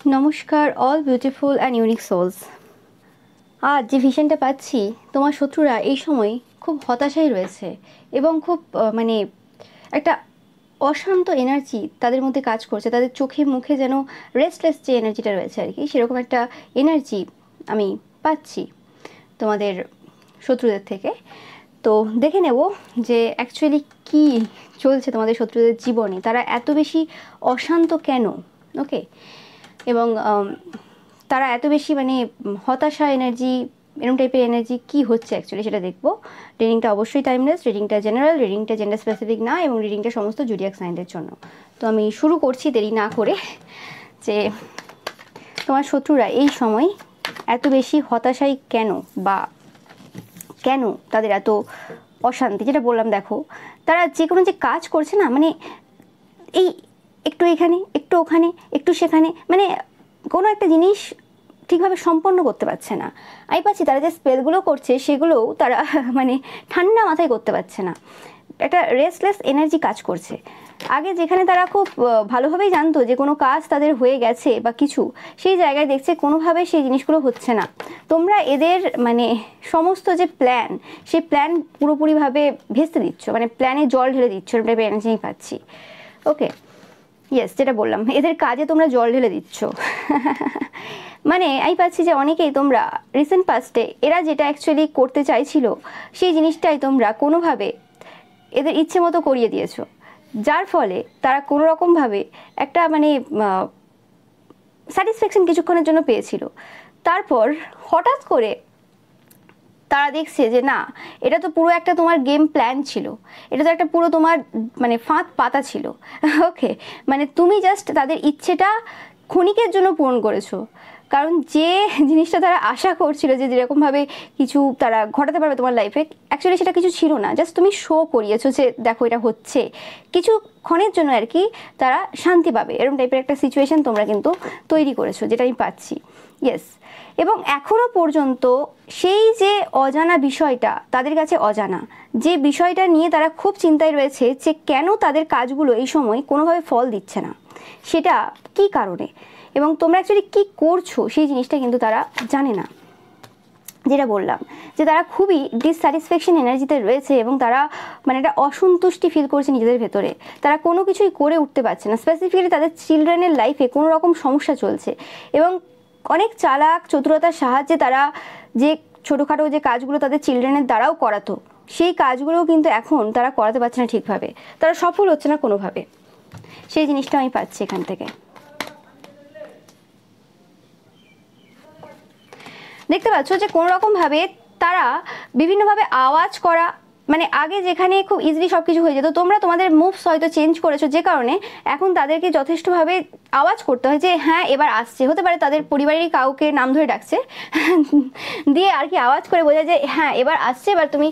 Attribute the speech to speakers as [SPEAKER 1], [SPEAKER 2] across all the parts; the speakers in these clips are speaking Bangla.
[SPEAKER 1] নমস্কার all beautiful and unique souls. আজ যে ভিশনটা পাচ্ছি, তোমার শত্রুরা এই সময় খুব হতাশায় রয়েছে এবং খুব একটা অশান্ত এনার্জি তাদের মধ্যে কাজ করছে। তাদের চোখে মুখে যেন রেস্টলেস যে এনার্জিটা রয়েছে আর কি, সেরকম একটা এনার্জি আমি পাচ্ছি তোমাদের শত্রুদের থেকে। তো দেখে নেব যে অ্যাকচুয়ালি কি চলছে তোমাদের শত্রুদের জীবনে, তারা এত বেশি অশান্ত কেন। ওকে, এবং তারা এত বেশি হতাশা এনার্জি, এরকম টাইপের এনার্জি কি হচ্ছে অ্যাকচুয়ালি সেটা দেখবো। রিডিংটা অবশ্যই টাইমলেস, রিডিংটা জেনারেল, রিডিংটা জেন্ডার স্পেসিফিক না, এবং রিডিংটা সমস্ত জুডিয়াক সাইনদের জন্য। তো আমি শুরু করছি দেরি না করে, যে তোমার শত্রুরা এই সময় এত বেশি হতাশায় কেন, বা কেন তাদের এত অশান্তি। যেটা বললাম, দেখো তারা যে কোনো যে কাজ করছে না, এই একটু এখানে একটু ওখানে একটু সেখানে, কোনো একটা জিনিস ঠিকভাবে সম্পন্ন করতে পারছে না। আমি পাচ্ছি তারা যে স্পেলগুলো করছে সেগুলোও তারা ঠান্ডা মাথায় করতে পারছে না। একটা রেস্টলেস এনার্জি কাজ করছে। আগে যেখানে তারা খুব ভালোভাবেই জানতো যে কোনো কাজ তাদের হয়ে গেছে বা কিছু, সেই জায়গায় দেখছে কোনোভাবে সেই জিনিসগুলো হচ্ছে না। তোমরা এদের সমস্ত যে প্ল্যান, সেই প্ল্যান পুরোপুরিভাবে ভেস্তে দিচ্ছ, প্ল্যানে জল ঢেলে দিচ্ছ, টাইপের এনার্জি আমি পাচ্ছি। ওকে, ইয়েস, যেটা বললাম, এদের কাজে তোমরা জল ঢেলে দিচ্ছ। আমি পাচ্ছি যে অনেকেই তোমরা রিসেন্ট পাস্টে এরা যেটা অ্যাকচুয়ালি করতে চাইছিল সেই জিনিসটাই তোমরা কোনোভাবে এদের ইচ্ছে মতো করিয়ে দিয়েছো, যার ফলে তারা কোনো রকমভাবে একটা স্যাটিসফ্যাকশন কিছুক্ষণের জন্য পেয়েছিল। তারপর হঠাৎ করে তারা দেখছে যে না, এটা তো পুরো একটা তোমার গেম প্ল্যান ছিল, এটা তো একটা পুরো তোমার ফাঁদ পাতা ছিল। ওকে, তুমি জাস্ট তাদের ইচ্ছেটা ক্ষণিকের জন্য পূরণ করেছো। কারণ যে জিনিসটা তারা আশা করছিল যে যেরকমভাবে কিছু তারা ঘটাতে পারবে তোমার লাইফে, অ্যাকচুয়ালি সেটা কিছু ছিল না। জাস্ট তুমি শো করিয়েছো যে দেখো এটা হচ্ছে, কিছু ক্ষণের জন্য আর কি তারা শান্তি পাবে, এরকম টাইপের একটা সিচুয়েশন তোমরা কিন্তু তৈরি করেছো, যেটা আমি পাচ্ছি। ইয়েস, এবং এখনো পর্যন্ত সেই যে অজানা বিষয়টা তাদের কাছে অজানা, যে বিষয়টা নিয়ে তারা খুব চিন্তায় রয়েছে যে কেন তাদের কাজগুলো এই সময় কোনোভাবে ফল দিচ্ছে না, সেটা কি কারণে, এবং তোমরা অ্যাকচুয়ালি কী করছো সেই জিনিসটা কিন্তু তারা জানে না। যেটা বললাম যে তারা খুবই ডিসস্যাটিসফ্যাকশন এনার্জিতে রয়েছে, এবং তারা একটা অসন্তুষ্টি ফিল করছে নিজেদের ভেতরে। তারা কোনো কিছুই করে উঠতে পারছে না। স্পেসিফিক্যালি তাদের চিলড্রেনের লাইফে কোনো রকম সমস্যা চলছে, এবং অনেক চালাক চতুরতার সাহায্যে তারা যে ছোটোখাটো যে কাজগুলো তাদের চিলড্রেনের দ্বারাও করাতো, সেই কাজগুলোও কিন্তু এখন তারা করাতে পারছে না ঠিকভাবে, তারা সফল হচ্ছে না কোনোভাবে। সেই জিনিসটা আমি পাচ্ছি এখান থেকে। দেখতে পাচ্ছ যে কোনো রকমভাবে তারা বিভিন্নভাবে আওয়াজ করা, আগে যেখানে খুব ইজিলি সব কিছু হয়ে যেত, তোমরা তোমাদের মুভস হয়তো চেঞ্জ করেছো, যে কারণে এখন তাদেরকে যথেষ্টভাবে আওয়াজ করতে হয় যে হ্যাঁ এবার আসছে। হতে পারে তাদের পরিবারেরই কাউকে নাম ধরে ডাকছে, দিয়ে আর কি আওয়াজ করে বোঝায় যে হ্যাঁ এবার আসছে, এবার তুমি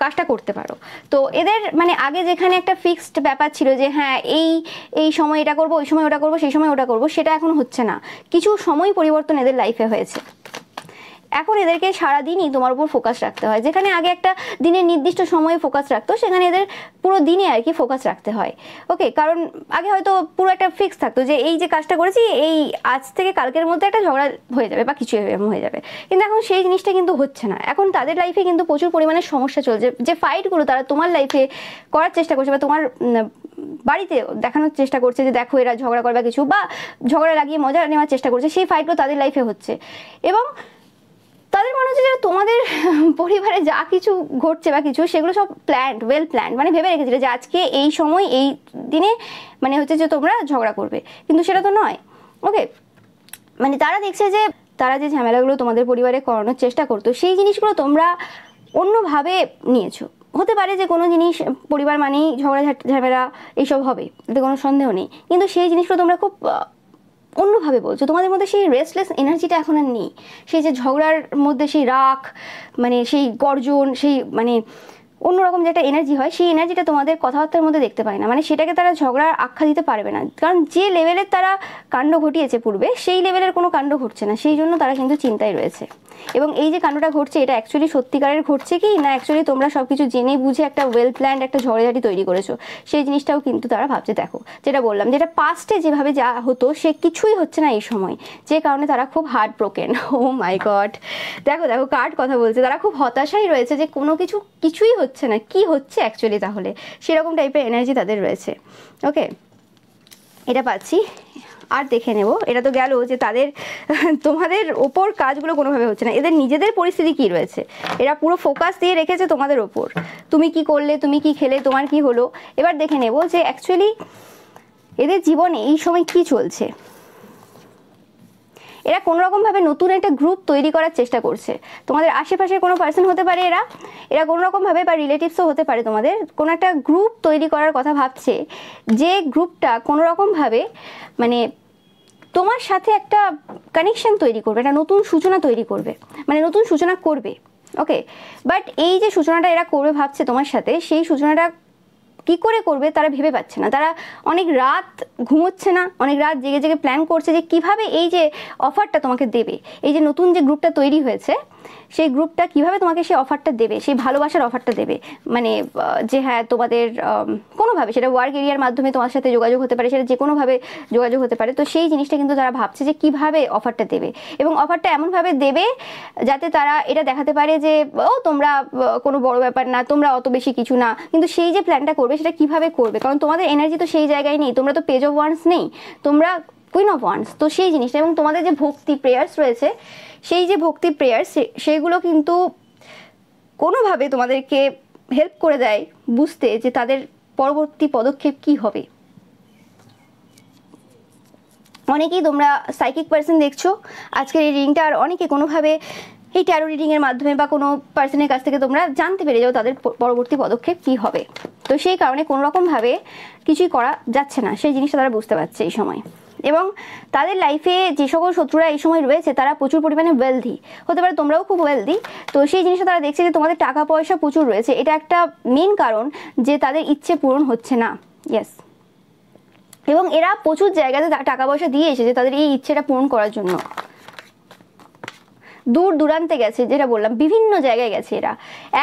[SPEAKER 1] কাজটা করতে পারো। তো এদের আগে যেখানে একটা ফিক্সড ব্যাপার ছিল যে হ্যাঁ এই এই সময় এটা করবো, ওই সময় ওটা করবো, সেই সময় ওটা করবো, সেটা এখন হচ্ছে না। কিছু সময় পরিবর্তন এদের লাইফে হয়েছে। এখন এদেরকে সারাদিনই তোমার উপর ফোকাস রাখতে হয়। যেখানে আগে একটা দিনের নির্দিষ্ট সময়ে ফোকাস রাখতো, সেখানে এদের পুরো দিনে আর কি ফোকাস রাখতে হয়। ওকে, কারণ আগে হয়তো পুরো একটা ফিক্স থাকতো যে এই যে কাজটা করেছি, এই আজ থেকে কালকের মধ্যে একটা ঝগড়া হয়ে যাবে বা কিছু হয়ে যাবে, কিন্তু এখন সেই জিনিসটা কিন্তু হচ্ছে না। এখন তাদের লাইফে কিন্তু প্রচুর পরিমাণে সমস্যা চলছে। যে ফাইটগুলো তারা তোমার লাইফে করার চেষ্টা করছে বা তোমার বাড়িতে দেখানোর চেষ্টা করছে যে দেখো এরা ঝগড়া করে বা কিছু, বা ঝগড়া লাগিয়ে মজা নেওয়ার চেষ্টা করছে, সেই ফাইটগুলো তাদের লাইফে হচ্ছে। এবং তাদের মনে হচ্ছে যে তোমাদের পরিবারে যা কিছু ঘটছে বা কিছু, সেগুলো সব প্ল্যান্ড, ওয়েল প্ল্যান্ড, ভেবে রেখেছিল যে আজকে এই সময় এই দিনে হচ্ছে যে তোমরা ঝগড়া করবে, কিন্তু সেটা তো নয়। ওকে, তারা দেখছে যে তারা যে ঝামেলাগুলো তোমাদের পরিবারে করানোর চেষ্টা করতো, সেই জিনিসগুলো তোমরা অন্যভাবে নিয়েছো। হতে পারে যে কোনো জিনিস পরিবার মানেই ঝগড়া ঝামেলা এইসব হবে, এতে কোনো সন্দেহ নেই, কিন্তু সেই জিনিসগুলো তোমরা খুব অন্যভাবে বলছো। তোমাদের মধ্যে সেই রেস্টলেস এনার্জিটা এখন আর নেই। সেই যে ঝগড়ার মধ্যে সেই রাগ, সেই গর্জন, সেই অন্যরকম যে একটা এনার্জি হয়, সেই এনার্জিটা তোমাদের কথাবার্তার মধ্যে দেখতে পায় না। সেটাকে তারা ঝগড়ার আখ্যা দিতে পারবে না, কারণ যে লেভেলের তারা কাণ্ড ঘটিয়েছে পূর্বে, সেই লেভেলের কোনো কাণ্ড ঘটছে না। সেই জন্য তারা কিন্তু চিন্তায় রয়েছে। এবং এই যে কাণ্ডটা ঘটছে এটা অ্যাকচুয়ালি সত্যিকারের ঘটছে কি না অ্যাকচুয়ালি তোমরা সব কিছু জেনে বুঝে একটা ওয়েল প্ল্যান্ড একটা ঝড়েঝাটি তৈরি করেছো, সেই জিনিসটাও কিন্তু তারা ভাবছে। দেখো যেটা বললাম, যেটা পাস্টে যেভাবে যা হতো সে কিছুই হচ্ছে না এই সময়, যে কারণে তারা খুব হার্ট ব্রোকেন। ও মাই গড, দেখো দেখো কার্ড কথা বলছে, তারা খুব হতাশাই রয়েছে যে কোনো কিছুই হচ্ছে না, কি হচ্ছে অ্যাকচুয়ালি তাহলে, সেরকম টাইপের এনার্জি তাদের রয়েছে। ওকে, এটা পাচ্ছি। আর দেখে নেব, এটা তো গেল যে তাদের তোমাদের ওপর কাজগুলো কোনোভাবে হচ্ছে না, এদের নিজেদের পরিস্থিতি কি রয়েছে, এরা পুরো ফোকাস দিয়ে রেখেছে তোমাদের ওপর, তুমি কি করলে, তুমি কি খেলে, তোমার কি হলো। এবার দেখে নেব যে অ্যাকচুয়ালি এদের জীবনে এই সময় কি চলছে। এরা কোনোরকমভাবে নতুন একটা গ্রুপ তৈরি করার চেষ্টা করছে, তোমাদের আশেপাশের কোনো পার্সন হতে পারে, এরা কোনোরকমভাবে বা রিলেটিভসও হতে পারে, তোমাদের কোনো একটা গ্রুপ তৈরি করার কথা ভাবছে, যে গ্রুপটা কোনোরকমভাবে মানে তোমার সাথে একটা কানেকশন তৈরি করবে, একটা নতুন সূচনা তৈরি করবে, মানে নতুন সূচনা করবে। ওকে, বাট এই যে সূচনাটা এরা করবে ভাবছে তোমার সাথে, সেই সূচনাটা কি করে করবে তারা ভেবে পাচ্ছে না, তারা অনেক রাত ঘুমোচ্ছে না, অনেক রাত জেগে জেগে প্ল্যান করছে যে কিভাবে এই যে অফারটা তোমাকে দেবে, এই যে নতুন যে গ্রুপটা তৈরি হয়েছে সেই গ্রুপটা কিভাবে তোমাকে সেই অফারটা দেবে, সেই ভালোবাসার অফারটা দেবে, মানে যে হ্যাঁ তোমাদের কোনোভাবে, সেটা ওয়ার্ক এরিয়ার মাধ্যমে তোমার সাথে যোগাযোগ হতে পারে, সেটা যে কোনোভাবে যোগাযোগ হতে পারে, তো সেই জিনিসটা কিন্তু তারা ভাবছে যে কিভাবে অফারটা দেবে, এবং অফারটা এমনভাবে দেবে যাতে তারা এটা দেখাতে পারে যে ও তোমরা কোনো বড় ব্যাপার না, তোমরা অত বেশি কিছু না, কিন্তু সেই যে প্ল্যানটা করবে সেটা কিভাবে করবে, কারণ তোমাদের এনার্জি তো সেই জায়গায় নেই, তোমরা তো পেজ অফ ওয়ান্স নেই, তোমরা কুইন অফ ওয়ান্স, তো সেই জিনিসটা, এবং তোমাদের যে ভক্তি প্রেয়ার্স রয়েছে, সেই যে ভক্তি প্রেয়ার্স সেগুলো কিন্তু কোনোভাবে তোমাদেরকে হেল্প করে দেয় বুঝতে যে তাদের পরবর্তী পদক্ষেপ কি হবে। অনেকেই তোমরা সাইকিক পার্সন দেখছো আজকের এই রিডিংটা, আর অনেকে কোনোভাবে এই ট্যারো রিডিংয়ের মাধ্যমে বা কোনো পার্সনের কাছ থেকে তোমরা জানতে পেরে যাও তাদের পরবর্তী পদক্ষেপ কি হবে, তো সেই কারণে কোনোরকমভাবে কিছুই করা যাচ্ছে না, সেই জিনিসটা তারা বুঝতে পারছে এই সময়। এবং তাদের লাইফে যে সকল শত্রুরা এই সময় রয়েছে তারা প্রচুর পরিমাণে ওয়েলদি হতে পারে, তোমরাও খুব ওয়েলদি, তো সেই জিনিসটা তারা দেখছে যে তোমাদের টাকা পয়সা প্রচুর রয়েছে, এটা একটা মেন কারণ যে তাদের ইচ্ছে পূরণ হচ্ছে না। ইয়েস, এবং এরা প্রচুর জায়গাতে টাকা পয়সা দিয়ে এসেছে তাদের এই ইচ্ছেটা পূরণ করার জন্য, দূর দূরান্তে গেছে, যেটা বললাম বিভিন্ন জায়গায় গেছে, এরা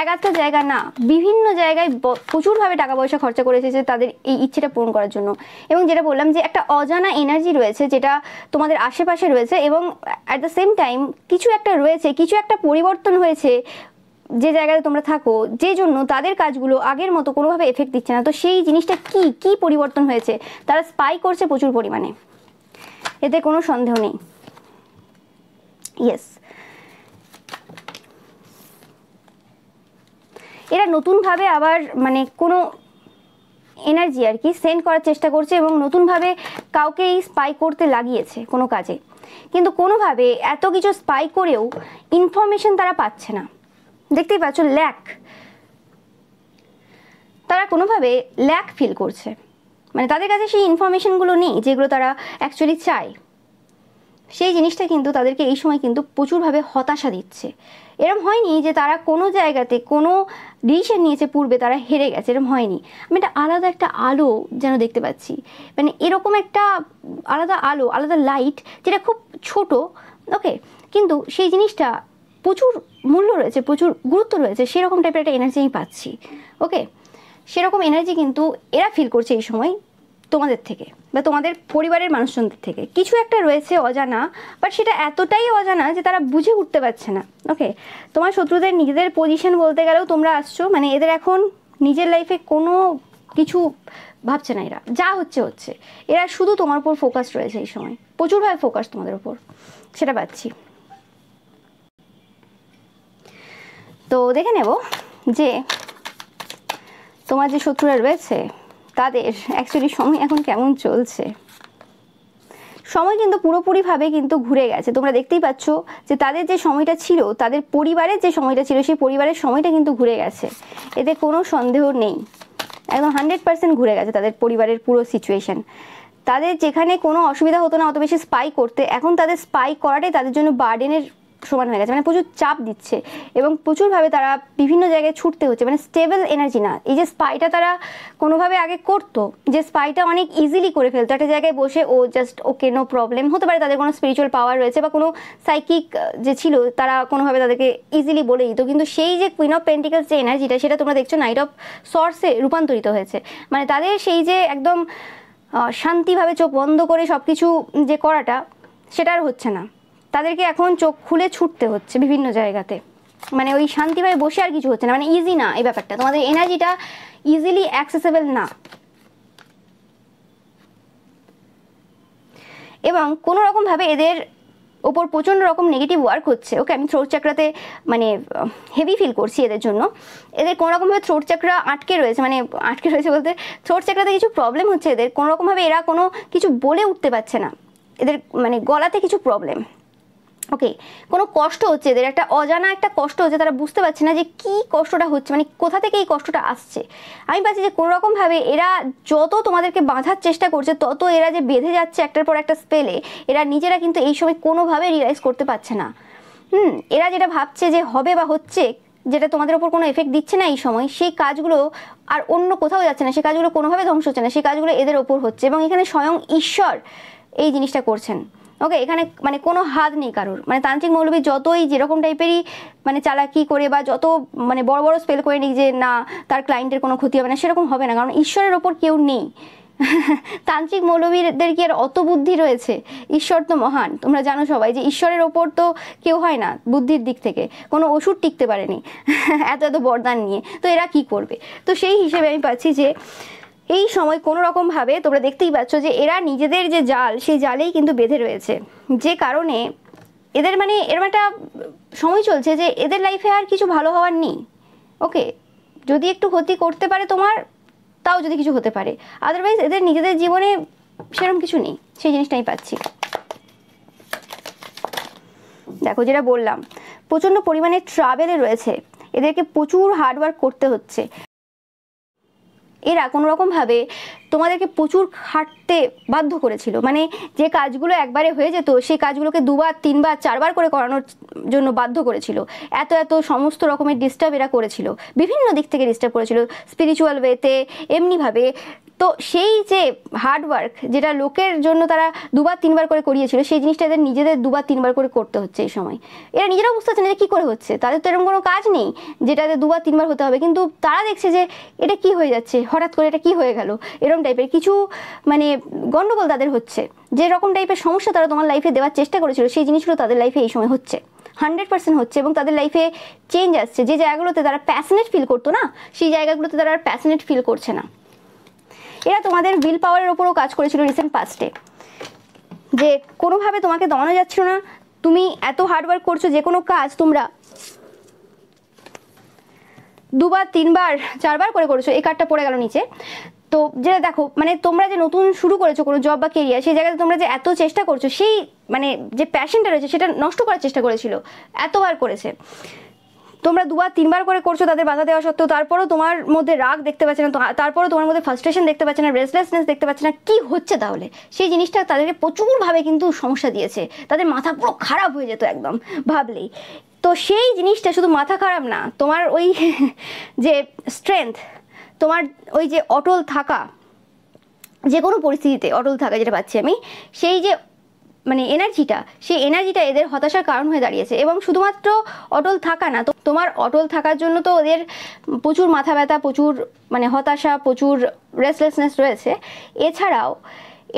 [SPEAKER 1] এক একটা জায়গা না, বিভিন্ন জায়গায় প্রচুরভাবে টাকা পয়সা খরচা করে এসেছে তাদের এই ইচ্ছেটা পূরণ করার জন্য। এবং যেটা বললাম যে একটা অজানা এনার্জি রয়েছে যেটা তোমাদের আশেপাশে রয়েছে, এবং অ্যাট দ্য সেম টাইম কিছু একটা রয়েছে, কিছু একটা পরিবর্তন হয়েছে যে জায়গায় তোমরা থাকো, যে জন্য তাদের কাজগুলো আগের মতো কোনোভাবে এফেক্ট দিচ্ছে না, তো সেই জিনিসটা কি পরিবর্তন হয়েছে, তারা স্পাই করছে প্রচুর পরিমাণে, এতে কোনো সন্দেহ নেই। ইয়েস, এরা নতুনভাবে আবার মানে কোনো এনার্জি আর কি সেন্ড করার চেষ্টা করছে, এবং নতুনভাবে কাউকে এই স্পাই করতে লাগিয়েছে কোনো কাজে, কিন্তু কোনোভাবে এত কিছু স্পাই করেও ইনফরমেশন তারা পাচ্ছে না। দেখতেই পাচ্ছ ল্যাক, তারা কোনোভাবে ল্যাক ফিল করছে, মানে তাদের কাছে সেই ইনফরমেশনগুলো নেই যেগুলো তারা অ্যাকচুয়ালি চায়, সেই জিনিসটা কিন্তু তাদেরকে এই সময় কিন্তু প্রচুরভাবে হতাশা দিচ্ছে। এরম হয়নি যে তারা কোনো জায়গাতে কোনো ডিসিশন নিয়েছে পূর্বে তারা হেরে গেছে, এরম হয়নি, আমি একটা আলাদা একটা আলো যেন দেখতে পাচ্ছি, মানে এরকম একটা আলাদা আলো, আলাদা লাইট যেটা খুব ছোট, ওকে, কিন্তু সেই জিনিসটা প্রচুর মূল্য রয়েছে, প্রচুর গুরুত্ব রয়েছে, সেরকম টাইপের একটা এনার্জি আমি পাচ্ছি। ওকে, সেরকম এনার্জি কিন্তু এরা ফিল করছে এই সময় তোমাদের থেকে বা তোমাদের পরিবারের মানুষজনদের থেকে। কিছু একটা রয়েছে অজানা, বাট সেটা এতটাই অজানা যে তারা বুঝে উঠতে পারছে না। ওকে, তোমার শত্রুদের নিজেদের পজিশন বলতে গেলেও তোমরা আসছো, মানে এদের এখন নিজের লাইফে কোনো কিছু ভাবছে না, এরা যা হচ্ছে, এরা শুধু তোমার উপর ফোকাস রয়েছে এই সময়, প্রচুরভাবে ফোকাস তোমাদের উপর, সেটা পাচ্ছি। তো দেখে নেব যে তোমার যে শত্রুরা রয়েছে তাদের অ্যাকচুয়ালি সময় এখন কেমন চলছে। সময় কিন্তু পুরোপুরিভাবে কিন্তু ঘুরে গেছে, তোমরা দেখতেই পাচ্ছ যে তাদের যে সময়টা ছিল, তাদের পরিবারের যে সময়টা ছিল, সেই পরিবারের সময়টা কিন্তু ঘুরে গেছে, এতে কোনো সন্দেহ নেই, একদম 100% ঘুরে গেছে তাদের পরিবারের পুরো সিচুয়েশন। তাদের যেখানে কোনো অসুবিধা হতো না অত বেশি স্পাই করতে, এখন তাদের স্পাই করাটাই তাদের জন্য বার্ডেনের সমান হয়ে গেছে, মানে প্রচুর চাপ দিচ্ছে এবং প্রচুরভাবে তারা বিভিন্ন জায়গায় ছুটতে হচ্ছে, মানে স্টেবল এনার্জি না। এই যে স্পাইটা তারা কোনোভাবে আগে করতো, যে স্পাইটা অনেক ইজিলি করে ফেলতো, একটা জায়গায় বসে ও জাস্ট ওকে নো প্রবলেম, হতে পারে তাদের কোনো স্পিরিচুয়াল পাওয়ার রয়েছে বা কোনো সাইকিক যে ছিল তারা কোনোভাবে তাদেরকে ইজিলি বলে দিত, কিন্তু সেই যে কুইন অফ পেন্টিকলস যে এনার্জিটা সেটা তোমরা দেখছো নাইট অফ সর্টসে রূপান্তরিত হয়েছে। মানে তাদের সেই যে একদম শান্তিভাবে চোখ বন্ধ করে সব কিছু যে করাটা সেটা আর হচ্ছে না, তাদেরকে এখন চোখ খুলে ছুটতে হচ্ছে বিভিন্ন জায়গাতে, মানে ওই শান্তিভাবে বসে আর কিছু হচ্ছে না, মানে ইজি না এই ব্যাপারটা, তোমাদের এনার্জিটা ইজিলি অ্যাক্সেসেবল না। এবং কোনো রকমভাবে এদের ওপর প্রচণ্ড রকম নেগেটিভ ওয়ার্ক হচ্ছে। ওকে, আমি থ্রোট চাকরাতে মানে হেভি ফিল করছি এদের জন্য। এদের কোনো রকমভাবে থ্রোট চাকরা আটকে রয়েছে, মানে আটকে রয়েছে বলতে থ্রোট চাকরাতে কিছু প্রবলেম হচ্ছে এদের, কোনো রকমভাবে এরা কোনো কিছু বলে উঠতে পারছে না, এদের মানে গলাতে কিছু প্রবলেম। ওকে, কোনো কষ্ট হচ্ছে এদের, একটা অজানা একটা কষ্ট হচ্ছে, তারা বুঝতে পারছে না যে কি কষ্টটা হচ্ছে, মানে কোথা থেকে এই কষ্টটা আসছে। আমি পাচ্ছি যে কোনো রকমভাবে এরা যত তোমাদেরকে বাঁধার চেষ্টা করছে তত এরা যে বেঁধে যাচ্ছে একটার পর একটা স্পেলে, এরা নিজেরা কিন্তু এই সময় কোনোভাবে রিয়েলাইজ করতে পারছে না। এরা যেটা ভাবছে যে হবে বা হচ্ছে, যেটা তোমাদের ওপর কোনো এফেক্ট দিচ্ছে না এই সময়, সেই কাজগুলো আর অন্য কোথাও যাচ্ছে না, সেই কাজগুলো কোনোভাবে ধ্বংস হচ্ছে না, সেই কাজগুলো এদের ওপর হচ্ছে এবং এখানে স্বয়ং ঈশ্বর এই জিনিসটা করছেন। ওকে, এখানে মানে কোনো হাত নেই কারোর, মানে তান্ত্রিক মৌলবী যতই যেরকম টাইপেরই মানে চালাকি করে বা যত মানে বড় বড় স্পেল করে নিক যে না তার ক্লায়েন্টের কোনো ক্ষতি হবে না, সেরকম হবে না, কারণ ঈশ্বরের ওপর কেউ নেই। তান্ত্রিক মৌলবীদের কি আর অত বুদ্ধি রয়েছে? ঈশ্বর তো মহান, তোমরা জানো সবাই যে ঈশ্বরের ওপর তো কেউ হয় না বুদ্ধির দিক থেকে, কোনো ওষুধ টিকতে পারেনি এত এত বরদান নিয়ে, তো এরা কি করবে? তো সেই হিসেবে আমি পাচ্ছি যে এই সময় কোনো রকমভাবে তোমরা দেখতেই পাচ্ছ যে এরা নিজেদের যে জাল, সেই জালেই কিন্তু বেঁধে রয়েছে, যে কারণে এদের মানে এরকম একটা সময় চলছে যে এদের লাইফে আর কিছু ভালো হওয়ার নেই। ওকে, যদি একটু ক্ষতি করতে পারে তোমার, তাও যদি কিছু হতে পারে, আদারওয়াইজ এদের নিজেদের জীবনে সেরকম কিছু নেই, সেই জিনিসটা আমি পাচ্ছি। দেখো যেটা বললাম, প্রচণ্ড পরিমাণে ট্রাভেলে রয়েছে, এদেরকে প্রচুর হার্ডওয়ার্ক করতে হচ্ছে, এরা কোনো রকমভাবে তোমাদেরকে প্রচুর খাটতে বাধ্য করেছিল, মানে যে কাজগুলো একবারে হয়ে যেত সেই কাজগুলোকে দুবার তিনবার চারবার করে করানোর জন্য বাধ্য করেছিল। এত এত সমস্ত রকমের ডিস্টার্ব এরা করেছিল, বিভিন্ন দিক থেকে ডিস্টার্ব করেছিল, স্পিরিচুয়াল ওয়েতে এমনিভাবে। তো সেই যে হার্ডওয়ার্ক যেটা লোকের জন্য তারা দুবার তিনবার করে করিয়েছিল, সেই জিনিসটা এদের নিজেদের দুবার তিনবার করে করতে হচ্ছে এই সময়। এরা নিজেরাও বুঝতে পারছে না যে কী করে হচ্ছে, তাদের তো এরকম কোনো কাজ নেই যেটা এদের দুবার তিনবার হতে হবে, কিন্তু তারা দেখছে যে এটা কি হয়ে যাচ্ছে হঠাৎ করে, এটা কি হয়ে গেল, এরকম টাইপের কিছু মানে গন্ডগোল তাদের হচ্ছে। যে রকম টাইপের সমস্যা তারা তোমার লাইফে দেওয়ার চেষ্টা করেছিল, সেই জিনিসগুলো তাদের লাইফে এই সময় হচ্ছে, 100% হচ্ছে, এবং তাদের লাইফে চেঞ্জ আসছে। যে জায়গাগুলোতে তারা প্যাশনেট ফিল করতো না, সেই জায়গাগুলোতে তারা আর প্যাশনেট ফিল করছে না। এরা তোমাদের উইল পাওয়ারের ওপরও কাজ করেছিল রিসেন্ট পাস্টে, যে কোনোভাবে তোমাকে দমানো যাচ্ছিল না, তুমি এত হার্ডওয়ার্ক করছো, যে কোনো কাজ তোমরা দুবার তিনবার চারবার করে করেছো। এই কার্ডটা পড়ে গেল নিচে। তো যেটা দেখো, মানে তোমরা যে নতুন শুরু করেছো কোনো জব বা কেরিয়ার, সেই জায়গাতে তোমরা যে এত চেষ্টা করছো, সেই মানে যে প্যাশনটা রয়েছে সেটা নষ্ট করার চেষ্টা করেছিল, এতবার করেছে। তোমরা দুবার তিনবার করে করছো তাদের বাধা দেওয়া সত্ত্বেও, তারপরেও তোমার মধ্যে রাগ দেখতে পাচ্ছে না, তারপরেও তোমার মধ্যে ফ্রাস্ট্রেশন দেখতে পাচ্ছে না, রেস্টলেসনেস দেখতে পাচ্ছে না, কি হচ্ছে তাহলে? সেই জিনিসটা তাদেরকে প্রচুরভাবে কিন্তু সমস্যা দিয়েছে, তাদের মাথা পুরো খারাপ হয়ে যেত একদম ভাবলেই। তো সেই জিনিসটা শুধু মাথা খারাপ না, তোমার ওই যে স্ট্রেংথ, তোমার ওই যে অটল থাকা, যে কোনো পরিস্থিতিতে অটল থাকা যেটা পাচ্ছি আমি, সেই যে মানে এনার্জিটা, সেই এনার্জিটা এদের হতাশার কারণ হয়ে দাঁড়িয়েছে। এবং শুধুমাত্র অটল থাকা না, তো তোমার অটল থাকার জন্য তো ওদের প্রচুর মাথা ব্যথা, প্রচুর মানে হতাশা, প্রচুর রেস্টলেসনেস রয়েছে। এছাড়াও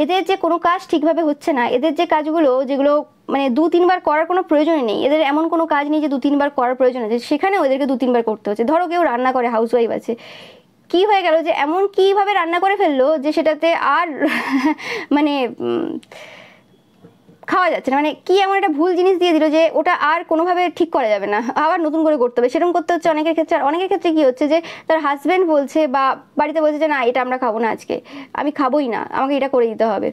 [SPEAKER 1] এদের যে কোনো কাজ ঠিকভাবে হচ্ছে না, এদের যে কাজগুলো যেগুলো মানে দু তিনবার করার কোনো প্রয়োজনই নেই, এদের এমন কোনো কাজ নেই যে দু তিনবার করার প্রয়োজন আছে, সেখানেও এদেরকে দু তিনবার করতে হচ্ছে। ধরো কেউ রান্না করে, হাউসওয়াইফ আছে, কি হয়ে গেল যে এমন কীভাবে রান্না করে ফেললো যে সেটাতে আর মানে খাওয়া যাচ্ছে না, মানে কি এমন একটা ভুল জিনিস দিয়ে দিল যে ওটা আর কোনোভাবে ঠিক করা যাবে না, আবার নতুন করে করতে হবে। সেরকম করতে হচ্ছে অনেকের ক্ষেত্রে। আর অনেকের ক্ষেত্রে কি হচ্ছে যে তার হাজব্যান্ড বলছে বা বাড়িতে বলছে যে না এটা আমরা খাবো না, আজকে আমি খাবোই না, আমাকে এটা করে দিতে হবে।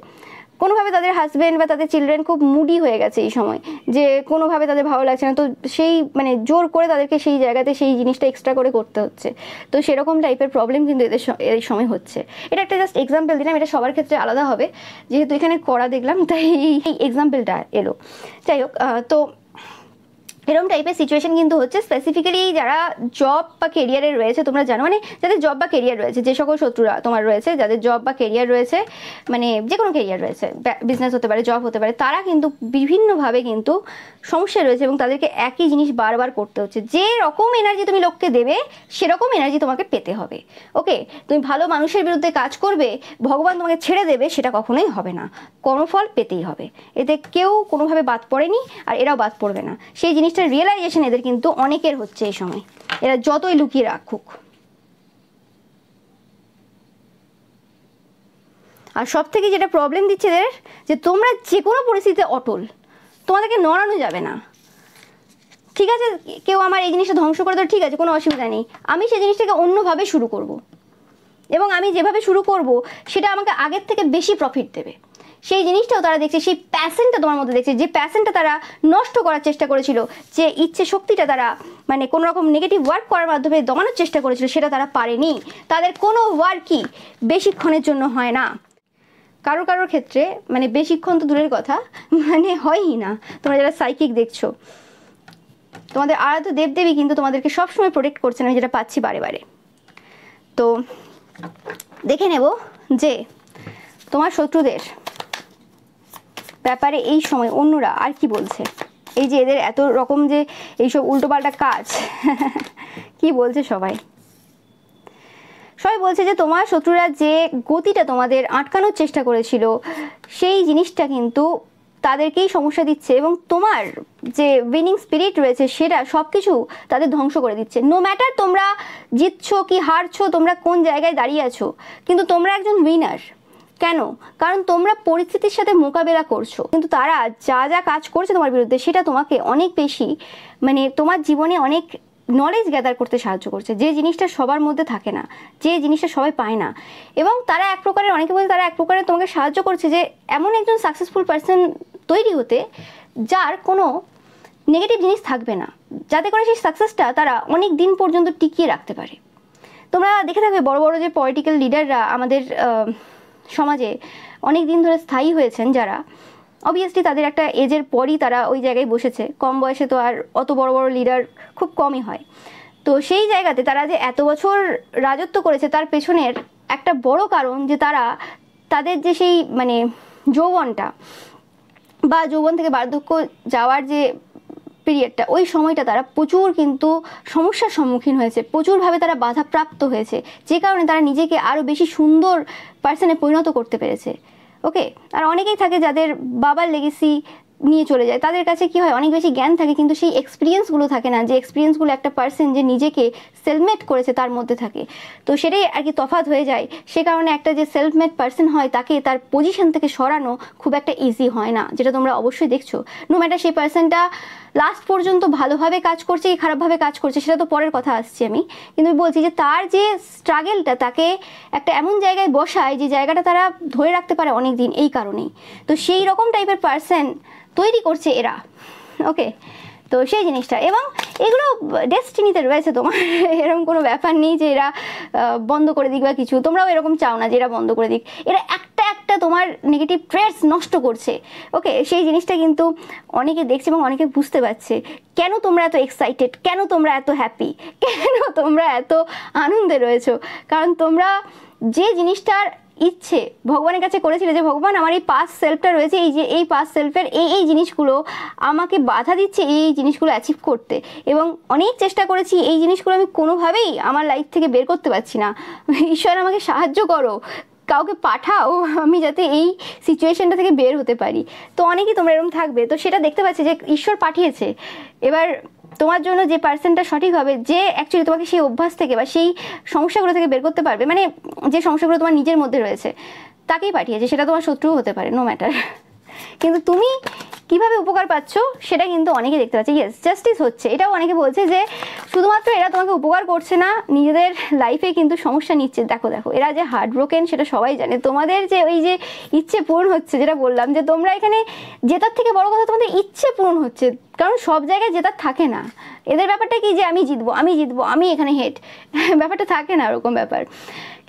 [SPEAKER 1] কোনোভাবে তাদের হাজব্যান্ড বা তাদের চিলড্রেন খুব মুডি হয়ে গেছে এই সময়, যে কোনোভাবে তাদের ভালো লাগছে না, তো সেই মানে জোর করে তাদেরকে সেই জায়গাতে সেই জিনিসটা এক্সট্রা করে করতে হচ্ছে। তো সেরকম টাইপের প্রবলেম কিন্তু এদের এই সময় হচ্ছে। এটা একটা জাস্ট এক্সাম্পল দিলাম, এটা সবার ক্ষেত্রে আলাদা হবে, যেহেতু এখানে করা দেখলাম তাই এই এক্সাম্পলটা এলো। যাই হোক, তো এরকম টাইপের সিচুয়েশন কিন্তু হচ্ছে স্পেসিফিক্যালি যারা জব বা কেরিয়ারে রয়েছে, তোমরা জানো, মানে যাদের জব বা কেরিয়ার রয়েছে, যে সকল শত্রুরা তোমার রয়েছে, যাদের জব বা কেরিয়ার রয়েছে, মানে যে কোনো কেরিয়ার রয়েছে, বিজনেস হতে পারে, জব হতে পারে, তারা কিন্তু বিভিন্নভাবে কিন্তু সমস্যা রয়েছে এবং তাদেরকে একই জিনিস বারবার করতে হচ্ছে। যে রকম এনার্জি তুমি লোককে দেবে সেরকম এনার্জি তোমাকে পেতে হবে। ওকে, তুমি ভালো মানুষের বিরুদ্ধে কাজ করবে, ভগবান তোমাকে ছেড়ে দেবে, সেটা কখনোই হবে না, কর্মফল পেতেই হবে। এতে কেউ কোনোভাবে বাদ পড়েনি আর এরাও বাদ পড়বে না। সেই জিনিসটার রিয়েলাইজেশন এদের কিন্তু অনেকের হচ্ছে এই সময়, এরা যতই লুকিয়ে রাখুক। আর সব থেকে যেটা প্রবলেম দিচ্ছে এদের, যে তোমরা যে কোনো পরিস্থিতিতে অটল, তোমাদেরকে নড়ানো যাবে না। ঠিক আছে, কেউ আমার এই জিনিসটা ধ্বংস করে দেবে, ঠিক আছে, কোনো অসুবিধা নেই, আমি সেই জিনিসটাকে অন্যভাবে শুরু করব, এবং আমি যেভাবে শুরু করব সেটা আমাকে আগের থেকে বেশি প্রফিট দেবে। সেই জিনিসটাও তারা দেখছে, সেই প্যাশনটা তোমার মধ্যে দেখছে, যে প্যাশনটা তারা নষ্ট করার চেষ্টা করেছিল, যে ইচ্ছে শক্তিটা তারা মানে কোনো রকম নেগেটিভ ওয়ার্ক করার মাধ্যমে দমানোর চেষ্টা করেছিল, সেটা তারা পারেনি। তাদের কোনো ওয়ার্কই বেশিক্ষণের জন্য হয় না। কারোর কারোর ক্ষেত্রে মানে বেশিক্ষণ তো দূরের কথা, মানে হয়ই না। তোমরা যারা সাইকিক দেখছো, তোমাদের আরাধ্য দেবদেবী কিন্তু তোমাদেরকে সবসময় প্রোটেক্ট করছেন, আমি যেটা পাচ্ছি বারে বারে। তো দেখে নেব যে তোমার শত্রুদের ব্যাপারে এই সময় অন্যরা আর কি বলছে। এই যে এদের এত রকম যে এইসব উল্টোপাল্টা কাজ কি বলছে সবাই বলছে যে তোমার শত্রুরা যে গতিটা তোমাদের আটকানোর চেষ্টা করেছিল, সেই জিনিসটা কিন্তু তাদেরকেই সমস্যা দিচ্ছে, এবং তোমার যে উইনিং স্পিরিট রয়েছে সেটা সব কিছু তাদের ধ্বংস করে দিচ্ছে। নো ম্যাটার তোমরা জিতছো কি হারছো, তোমরা কোন জায়গায় দাঁড়িয়ে আছো, কিন্তু তোমরা একজন উইনার। কেন? কারণ তোমরা পরিস্থিতির সাথে মোকাবেলা করছো, কিন্তু তারা যা যা কাজ করছে তোমার বিরুদ্ধে সেটা তোমাকে অনেক বেশি মানে তোমার জীবনে অনেক নলেজ গ্যাদার করতে সাহায্য করছে, যে জিনিসটা সবার মধ্যে থাকে না, যে জিনিসটা সবাই পায় না। এবং তারা এক প্রকারের, অনেকে বলছে তারা এক প্রকারের তোমাকে সাহায্য করছে যে এমন একজন সাকসেসফুল পার্সন তৈরি হতে যার কোনো নেগেটিভ জিনিস থাকবে না, যাতে করে সেই সাকসেসটা তারা অনেক দিন পর্যন্ত টিকিয়ে রাখতে পারে। তোমরা দেখে থাকবে বড় বড় যে পলিটিক্যাল লিডাররা আমাদের সমাজে অনেক দিন ধরে স্থায়ী হয়েছেন, যারা অবভিয়াসলি তাদের একটা এজের পরই তারা ওই জায়গায় বসেছে, কম বয়সে তো আর অত বড় বড় লিডার খুব কমই হয়। তো সেই জায়গাতে তারা যে এত বছর রাজত্ব করেছে তার পেছনের একটা বড় কারণ যে তারা তাদের যে সেই মানে যৌবনটা বা যৌবন থেকে বার্ধক্য যাওয়ার যে পিরিয়ডটা, ওই সময়টা তারা প্রচুর কিন্তু সমস্যার সম্মুখীন হয়েছে, প্রচুরভাবে তারা বাধাপ্রাপ্ত হয়েছে, যে কারণে তারা নিজেকে আরও বেশি সুন্দর পার্সনে পরিণত করতে পেরেছে। ওকে, আর অনেকেই থাকে যাদের বাবার লেগেসি নিয়ে চলে যায়, তাদের কাছে কি হয় অনেক বেশি জ্ঞান থাকে কিন্তু সেই এক্সপিরিয়েন্সগুলো থাকে না, যে এক্সপিরিয়েন্সগুলো একটা পার্সন যে নিজেকে সেলফমেড করেছে তার মধ্যে থাকে। তো সেটাই আর কি তফাৎ হয়ে যায়। সে কারণে একটা যে সেলফমেড পার্সন হয় তাকে তার পজিশন থেকে সরানো খুব একটা ইজি হয় না, যেটা তোমরা অবশ্যই দেখছো। নো ম্যাটার সেই পার্সনটা লাস্ট পর্যন্ত ভালোভাবে কাজ করছে কি খারাপভাবে কাজ করছে সেটা তো পরের কথা আসছি আমি, কিন্তু আমি বলছি যে তার যে স্ট্রাগেলটা তাকে একটা এমন জায়গায় বসায় যে জায়গাটা তারা ধরে রাখতে পারে অনেক দিন, এই কারণেই। তো সেই রকম টাইপের পার্সন তৈরি করছে এরা। ওকে, তো সেই জিনিসটা, এবং এগুলো ডেস্টিনিতে রয়েছে তোমার, এরকম কোনো ব্যাপার নেই যে এরা বন্ধ করে দিক বা কিছু, তোমরাও এরকম চাও না যে এরা বন্ধ করে দিক। এরা একটা একটা তোমার নেগেটিভ ট্রেটস নষ্ট করছে। ওকে, সেই জিনিসটা কিন্তু অনেকে দেখছে এবং অনেকে বুঝতে পারছে কেন তোমরা এত এক্সাইটেড, কেন তোমরা এত হ্যাপি, কেন তোমরা এত আনন্দে রয়েছো। কারণ তোমরা যে জিনিসটার ইচ্ছে ভগবানের কাছে করেছিলে, যে ভগবান আমার এই পাস্ট সেলফটা রয়েছে, এই যে এই পাস্ট সেলফের এই জিনিসগুলো আমাকে বাধা দিচ্ছে এই জিনিসগুলো অ্যাচিভ করতে, এবং অনেক চেষ্টা করেছি এই জিনিসগুলো আমি কোনোভাবেই আমার লাইফ থেকে বের করতে পারছি না, ঈশ্বর আমাকে সাহায্য করো, কাউকে পাঠাও আমি যাতে এই সিচুয়েশনটা থেকে বের হতে পারি। তো অনেকেই তোমরা এরকম থাকবে, তো সেটা দেখতে পাচ্ছি যে ঈশ্বর পাঠিয়েছে। এবার তোমার জন্য যে পার্সনটা সঠিক হবে, যে অ্যাকচুয়ালি তোমাকে সেই অভ্যাস থেকে বা সেই সমস্যাগুলো থেকে বের করতে পারবে, মানে যে সমস্যাগুলো তোমার নিজের মধ্যে রয়েছে, তাকেই পাঠিয়েছে। সেটা তোমার শত্রুও হতে পারে, নো ম্যাটার। কিন্তু তুমি কিভাবে উপকার পাচ্ছ সেটা কিন্তু অনেকে দেখতে পাচ্ছে। ইয়েস, জাস্টিস হচ্ছে, এটাও অনেকে বলছে যে শুধুমাত্র এরা তোমাকে উপকার করছে না, নিজেদের লাইফে কিন্তু সমস্যা নিচ্ছে। দেখো দেখো এরা যে হার্ট ব্রোকেন সেটা সবাই জানে। তোমাদের যে ওই যে ইচ্ছে পূরণ হচ্ছে, যেটা বললাম যে তোমরা এখানে জেতার থেকে বড় কথা তোমাদের ইচ্ছে পূরণ হচ্ছে, কারণ সব জায়গায় জেতার থাকে না। এদের ব্যাপারটা কি যে আমি জিতবো আমি জিতবো আমি এখানে হেড, ব্যাপারটা থাকে না ওরকম ব্যাপার।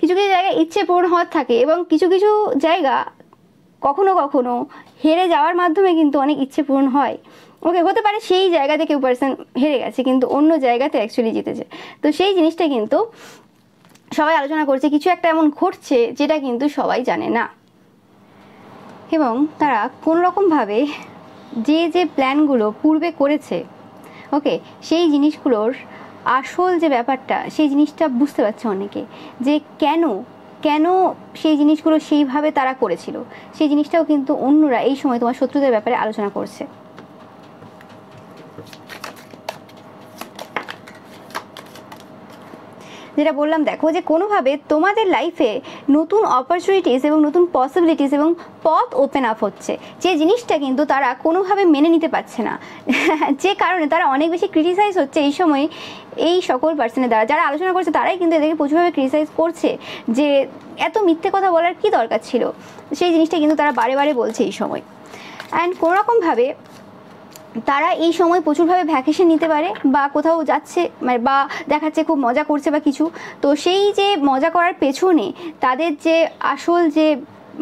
[SPEAKER 1] কিছু কিছু জায়গায় ইচ্ছে পূরণ হওয়ার থাকে, এবং কিছু কিছু জায়গা কখনো কখনো হেরে যাওয়ার মাধ্যমে কিন্তু অনেক ইচ্ছে পূরণ হয়। ওকে, হতে পারে সেই জায়গাতে কেউ পার্সন হেরে গেছে কিন্তু অন্য জায়গাতে অ্যাকচুয়ালি জিতেছে। তো সেই জিনিসটা কিন্তু সবাই আলোচনা করছে, কিছু একটা এমন ঘটছে যেটা কিন্তু সবাই জানে না, এবং তারা কোনোরকমভাবে যে প্ল্যানগুলো পূর্বে করেছে, ওকে, সেই জিনিসগুলোর আসল যে ব্যাপারটা সেই জিনিসটা বুঝতে পারছে অনেকে, যে কেন কেন সেই জিনিসগুলো সেইভাবে তারা করেছিল, সেই জিনিসটাও কিন্তু অন্যরা এই সময় তোমার শত্রুদের ব্যাপারে আলোচনা করছে। যেটা বললাম, দেখো যে কোনোভাবে তোমাদের লাইফে নতুন অপরচুনিটিস এবং নতুন পসিবিলিটিস এবং পথ ওপেন আপ হচ্ছে, যে জিনিসটা কিন্তু তারা কোনোভাবে মেনে নিতে পারছে না, যে কারণে তারা অনেক বেশি ক্রিটিসাইজ হচ্ছে এই সময় এই সকল পার্সনের দ্বারা। যারা আলোচনা করছে তারাই কিন্তু এদেরকে প্রচুরভাবে ক্রিটিসাইজ করছে যে এত মিথ্যে কথা বলার কি দরকার ছিল, সেই জিনিসটা কিন্তু তারা বারে বারে বলছে এই সময়। অ্যান্ড কোনোরকমভাবে তারা এই সময় প্রচুরভাবে ভ্যাকেশন নিতে পারে বা কোথাও যাচ্ছে, মানে বা দেখাচ্ছে খুব মজা করছে বা কিছু। তো সেই যে মজা করার পেছনে তাদের যে আসল যে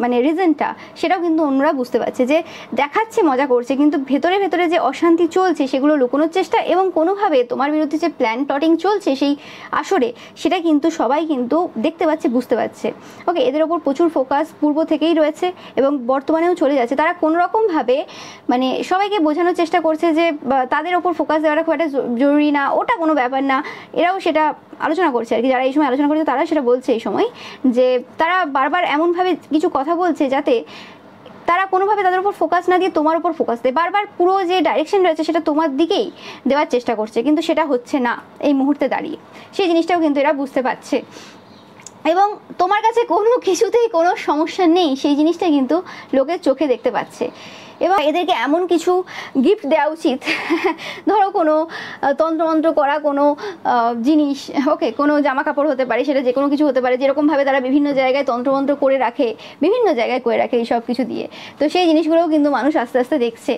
[SPEAKER 1] মানে রিজনটা, সেটাও কিন্তু অন্যরা বুঝতে পারছে, যে দেখাচ্ছে মজা করছে কিন্তু ভেতরে ভেতরে যে অশান্তি চলছে সেগুলো লুকোনোর চেষ্টা, এবং কোনোভাবে তোমার বিরুদ্ধে যে প্ল্যান প্লটিং চলছে সেই আসরে, সেটা কিন্তু সবাই কিন্তু দেখতে পাচ্ছে, বুঝতে পারছে। ওকে, এদের ওপর প্রচুর ফোকাস পূর্ব থেকেই রয়েছে এবং বর্তমানেও চলে যাচ্ছে। তারা কোনোরকমভাবে মানে সবাইকে বোঝানোর চেষ্টা করছে যে তাদের ওপর ফোকাস দেওয়াটা খুব একটা জরুরি না, ওটা কোনো ব্যাপার না। এরাও সেটা আলোচনা করছে আর কি, যারা এই সময় আলোচনা করছে তারা সেটা বলছে এই সময়, যে তারা বারবার এমনভাবে কিছু কথা বলছে যাতে তারা কোনোভাবে তাদের উপর ফোকাস না দিয়ে তোমার উপর ফোকাস দেয়। বারবার পুরো যে ডাইরেকশন রয়েছে সেটা তোমার দিকেই দেওয়ার চেষ্টা করছে, কিন্তু সেটা হচ্ছে না এই মুহূর্তে দাঁড়িয়ে। সেই জিনিসটাও কিন্তু এরা বুঝতে পারছে, এবং তোমার কাছে কোনো কিছুতেই কোনো সমস্যা নেই সেই জিনিসটা কিন্তু লোকের চোখে দেখতে পাচ্ছে। এবং এদেরকে এমন কিছু গিফট দেওয়া উচিত, ধরো কোনো তন্ত্রমন্ত্র করা কোনো জিনিস, ওকে, কোনো জামা কাপড় হতে পারে, সেটা যে কোনো কিছু হতে পারে, যেরকমভাবে তারা বিভিন্ন জায়গায় তন্ত্রমন্ত্র করে রাখে, বিভিন্ন জায়গায় করে রাখে এই সব কিছু দিয়ে। তো সেই জিনিসগুলোও কিন্তু মানুষ আস্তে আস্তে দেখছে।